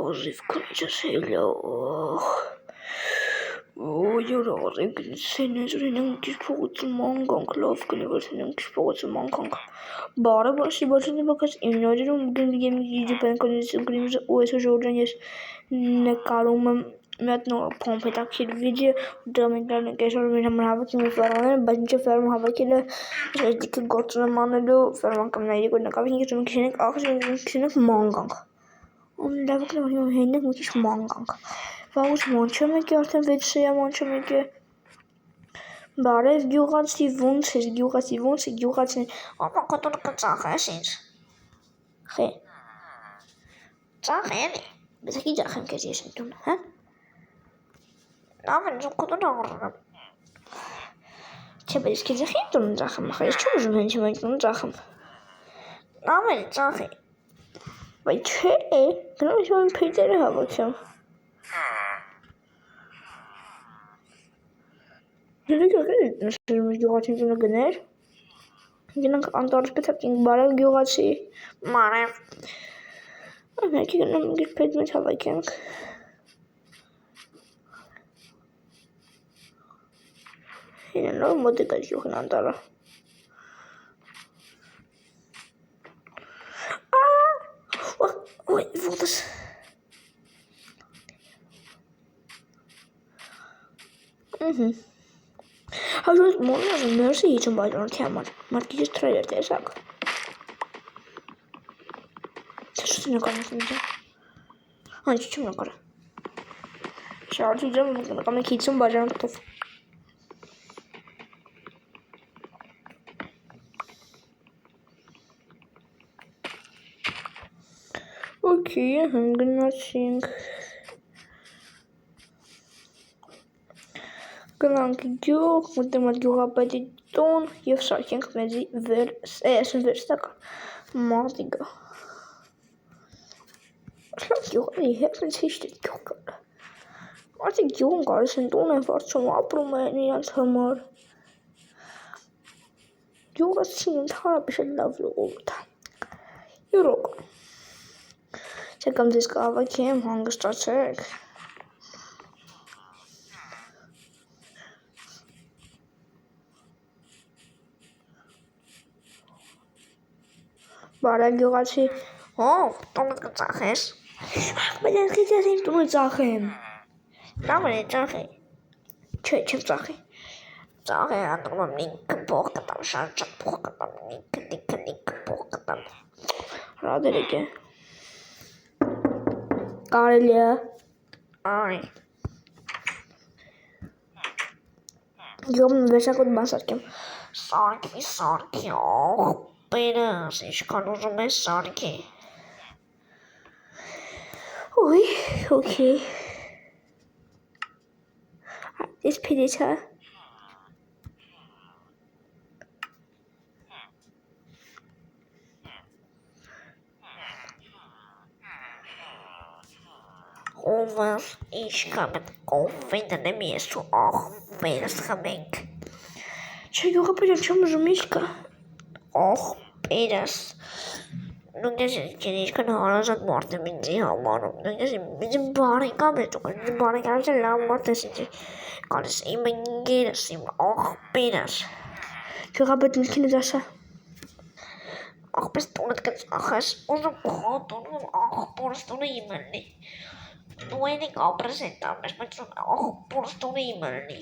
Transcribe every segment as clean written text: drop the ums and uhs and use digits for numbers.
Ozif konuşasıyla Ой, senin senin kişi kanka laf kınıyor senin kişi kanka. Bara başı başına bakas inanıyorum bugün bir yemek yiyeceğim ben konuşuyorum kırmızı o esas oradan yes ne karım maintenant pompe takip video demek geçer benim hava kimi falan bence ferm hava kile dik gotuna manado ferm kamnayı koyna kafin geçen kişinin kişinin mangang. Onun da bakın o henüz müthiş mangang. Vamos mançamak yardım verirse mançamak. Բարև գյուղացի ոնց ես գյուղացի ապա կոտոր կծախես ինձ խե ծախեմ բեսակի ծախեմ քեզ ես ընդուն հա լավ են կոտոր աղրամ չէ բայց քեզ խի ընդուն ծախեմ խե ես չուզում հենց ընդուն ծախեմ լավ են ծախի բայց չէ գնամ ես փեյտերը հավաքեմ Գյուղացիությունը գներ գնանք անտառ պետք բարև գյուղացի մարև եկի գնամ գիպետ մեծ հավաքենք հինանով մոտիկա գյուղն անտառը Ой, вот это Հաջորդ մոնոզը մերսի իջում բայրոնքի համար, մարդկիջից թրայր տեսակ։ Չështë նկարնասն իջը։ Հանչ չում նկարը։ Շարդի իջում նկամ եք իջում բայրոնքով։ Ոքի, հնգնացինք։ Գնանք գյուղ, մտնում այդ գյուղապետի տուն և շարքենք մեզի վերստական մարդիկը։ Շլակ գյուղերի հետ ինձ հիշտ է գյուղ կար։ Մարդիկ գյուղն կարես են տուն են վարդում, ապրում են իրանց համար։ Գյուղացին ընդհանրապես էլ լավ ժողովուրդ է։ Յուրոք։ Չեկամ ձեզ կհավաքեմ, հանգստացեք։ Բարև գյուղացի, տունդ կծախես, բայց ես քիչ իմ տունը ծախեմ, լավ է ծախի, չէ չեմ ծախի, ծախի անդրում եմ ինքը փող կտամ, շատ փող կտամ, ինքը փող կտամ, հրադերեք է, կարելի է, այ, գյուղն վերջակոտ բան սարքեմ, սարքի, Պերս, ինչքան ուզում ես սարքի։ Ոյ, ոքի։ Ես պիրիչ հա։ Ովս, ինչքան պետ կոֆե դնեմ ես ու պերս խմենք։ Չէ գյուղապետյան չեմ ուզում ինչքա։ Պերս, նույնպես ինչքան հարազատ մարդ եմ ինձի համարում, նույնպես ինձ բարեկամ է տուղ, ինձ բարեկամից է լավ մարդ ես ինձ կարես իմ ընգերս, իմ պերս։ Գյուղապետ միլքին ես ասա։ Աղպես տունդ կծախես, ուզում խոտում, պորս տունը իմ ըլնի։ Դու ենիք ապրես են տամես, բայց պորս տունը իմ ըլնի։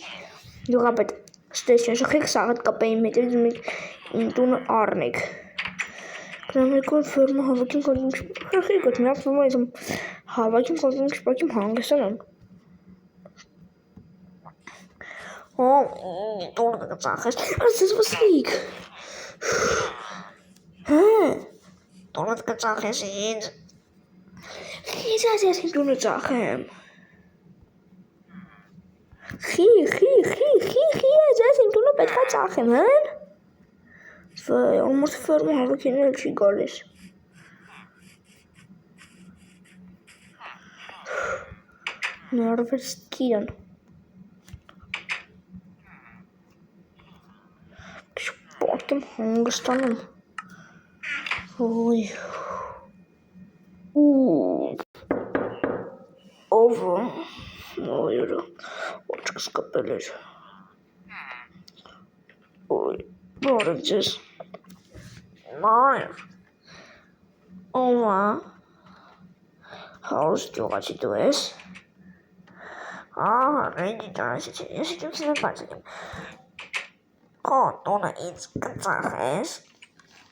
Գյուղապետ, ստես շխեք սաղդ կապեին մետև իմ տունը առնեք։ Կրամ եկոր ֆերմը հավաքին կոդում շպախի գոտ, միակ ֆերմը իզմ հավաքին կոդում շպակիմ հանգստան եմ։ Տունը կծախես, ասես վսիկ։ Տունը կծախես ինձ։ Խիզ ասես իմ տունը ծախեմ։ Խի, ես իմ տունը պետքա ծախեմ, հեն։ Almost fermo հավաքին էլ չի գալիս։ Նարվեց կիրան։ Շպակեմ հանգստանում։ Ոյ։ Ով նոյրը ոչքս կպել էր բարև ձեզ բարև ով հարուստ գյուղացի դու ես ռեդի ճանաչեցի ես իջում սիրել բարձակեմ քո տունը ինձ կծախես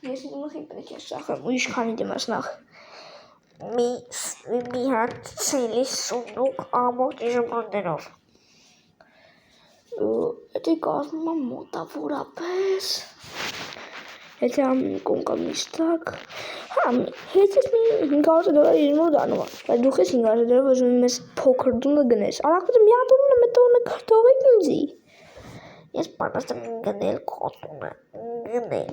ես իմ ուղին պետք է շախեմ ու իշքանի դիմաս նախ մի հատ ցելի սունդուկ ամբողջ ժպրոտներով Եթե կազմում եմ մոտավորապես Եթե ամեն կոնկամ իստակ հետս մի $500 իրմոր դանում բայց դուք ես $500 ուզում եմ ես փոքր դունը գնես արախոտը մի հատ ունը մետոնը քրթողեք ինձի Ես պատրաստ եմ գնել քո տունը գնել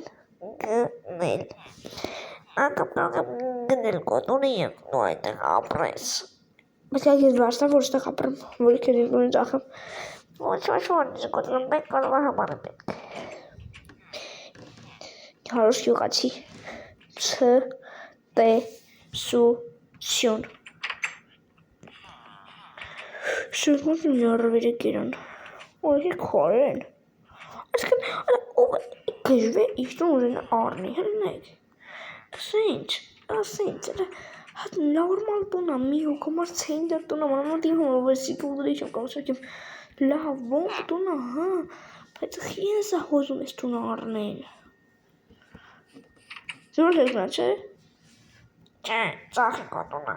անկամ կարող եմ գնել քո տունը և դու այնտեղ ապրես Բայց ես վարստավ որ ստեղ ապրեմ որ քեզ ինքնուրույն ծախեմ Ոչ գոտում պետք կարող է համարը պետք Հարուստ գյուղացի Ցտեսություն Շրմոտ մի առավիրը կերան Որդի քորեն Այսքան ով գժվե իջնում ուժենը առնի հրնեք Ասինչ Հատ նորմալ տունա մի հոգոմար ցենդեր տունա մանամոտ իմ հովեսի կուլդրի չեմ կամսակեմ Լավ ոնք տունա բայց ես հոզում ես տունը առնեն Զորդ ես նա չէ Չէ ծախի քո տունը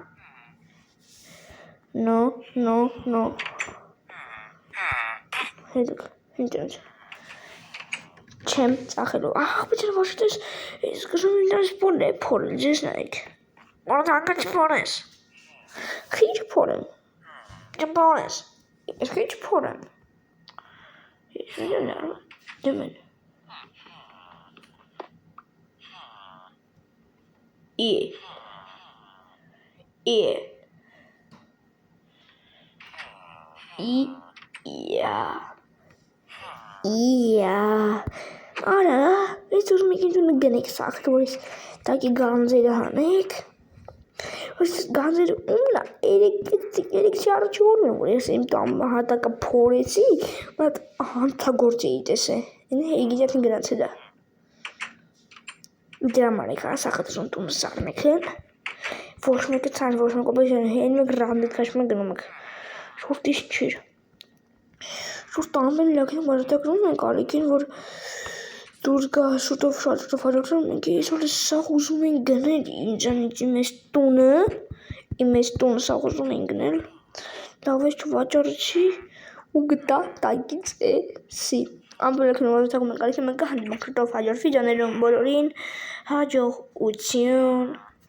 No Հետք ինչ Չեմ ծախելու բայց ոչ դες ես գժում ինձ պոն է փորել ձեզ նայեք Որդ հանգա չփորես Խիչ փորեմ Չփորես Ես խիչ փորեմ Ես չեմ նարմա դեմեն Արա, ես ուզում եք ինձ ունը գնեք սախր, որ ես տակի գանձերը հանեք Գանձերը ումնա, երեք չառաջորն որ ես իմ հատակը փորեցի, բայց հանցագործ էի տեսե, ինը հեգիջատին գնացել է Դրա մարեք սախը տզուն տունը սարնեք են, ոչ մեկը ծան, ոչ մեկը բեժան, հեն մեկ ռանդետ կաշմ է գնում եք, շուրտ իս չիր Շուրտ ամեն լակին մարատակրում ենք արիքին, որ դուր գա շուտով հաջորդում ենք, ես որ սաղ ուզում են գնել ինձանից իմ ես տունը սաղ ուզում են գնել, լավ ես չվաճարեցի ու գտա տակից էսի, ամբոլեքն մարատակում ենք արիքին մենք հանդիման շուտով հաջորդվի, ջաներում բոլորին հաջողություն